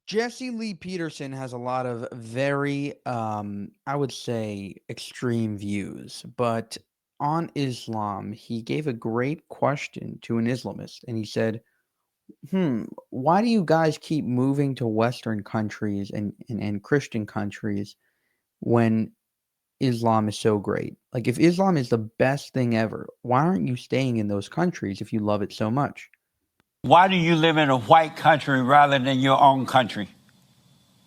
Jesse Lee Peterson has a lot of very, I would say, extreme views, but on Islam, he gave a great question to an Islamist, and he said, why do you guys keep moving to Western countries and Christian countries when Islam is so great? Like, if Islam is the best thing ever, why aren't you staying in those countries if you love it so much? Why do you live in a white country rather than your own country?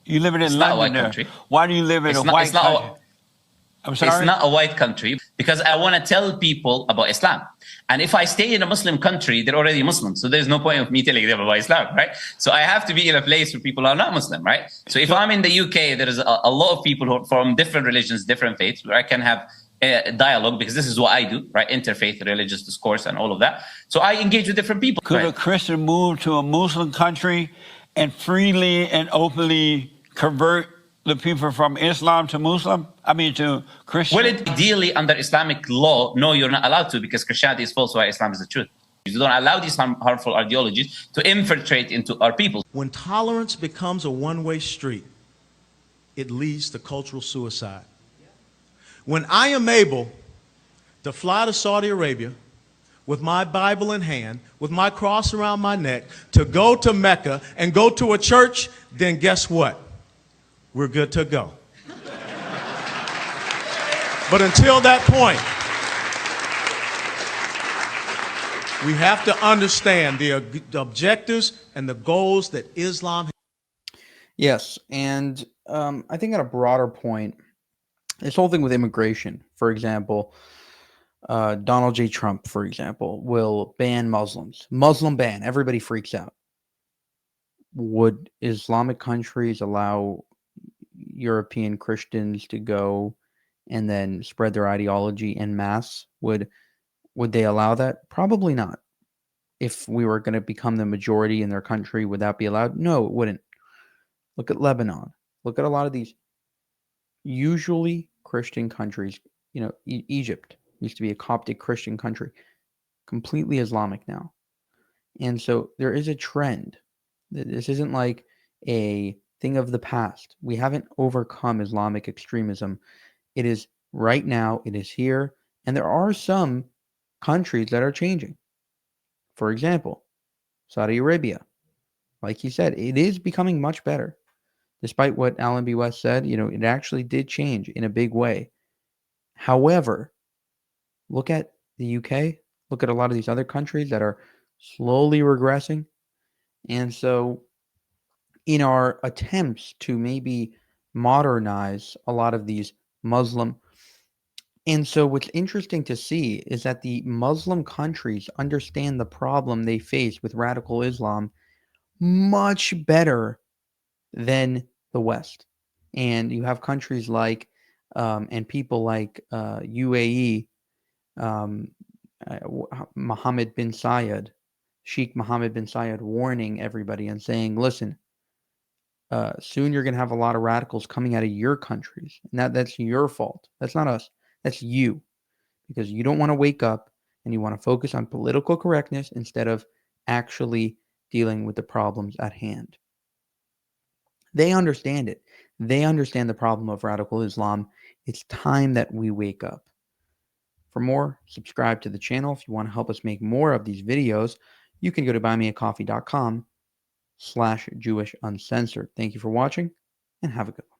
You live in It's not a London white there. country. Why do you live in a white country? I'm It's sorry? not a white country because I want to tell people about Islam. And if I stay in a Muslim country, they're already Muslim. So there's no point of me telling them about Islam, right? So I have to be in a place where people are not Muslim, right? So if I'm in the UK, there is a lot of people who are from different religions, different faiths, where I can have a dialogue, because this is what I do, right? Interfaith, religious discourse, and all of that. So I engage with different people. Could a Christian move to a Muslim country and freely and openly convert the people from Islam to Muslim? I mean, to Christian? Well, ideally, under Islamic law, no, you're not allowed to, because Christianity is false while Islam is the truth. You don't allow these harmful ideologies to infiltrate into our people. When tolerance becomes a one-way street, it leads to cultural suicide. When I am able to fly to Saudi Arabia with my Bible in hand, with my cross around my neck, to go to Mecca and go to a church, then guess what? We're good to go. But until that point, we have to understand the objectives and the goals that Islam has. Yes, and I think at a broader point, this whole thing with immigration, for example, Donald J. Trump, for example, will ban Muslims. Muslim ban. Everybody freaks out. Would Islamic countries allow European Christians to go and then spread their ideology en masse? Would they allow that? Probably not. If we were going to become the majority in their country, would that be allowed? No, it wouldn't. Look at Lebanon. Look at a lot of these usually Christian countries. You know, Egypt used to be a Coptic Christian country, completely Islamic now. And so there is a trend. This isn't like a thing of the past. We haven't overcome Islamic extremism. It is right now, it is here, and there are some countries that are changing. For example, Saudi Arabia. Like he said, it is becoming much better. Despite what Alan B. West said, it actually did change in a big way. However, look at the UK, look at a lot of these other countries that are slowly regressing. And so in our attempts to maybe modernize a lot of these Muslim, and so what's interesting to see is that the Muslim countries understand the problem they face with radical Islam much better than the West. And you have countries like, and people like UAE, Mohammed bin Zayed, Sheikh Mohammed bin Zayed, warning everybody and saying, listen, soon you're going to have a lot of radicals coming out of your countries. And that's your fault. That's not us. That's you. Because you don't want to wake up and you want to focus on political correctness instead of actually dealing with the problems at hand. They understand it. They understand the problem of radical Islam. It's time that we wake up. For more, subscribe to the channel. If you want to help us make more of these videos, you can go to buymeacoffee.com/Jewish Uncensored. Thank you for watching and have a good one.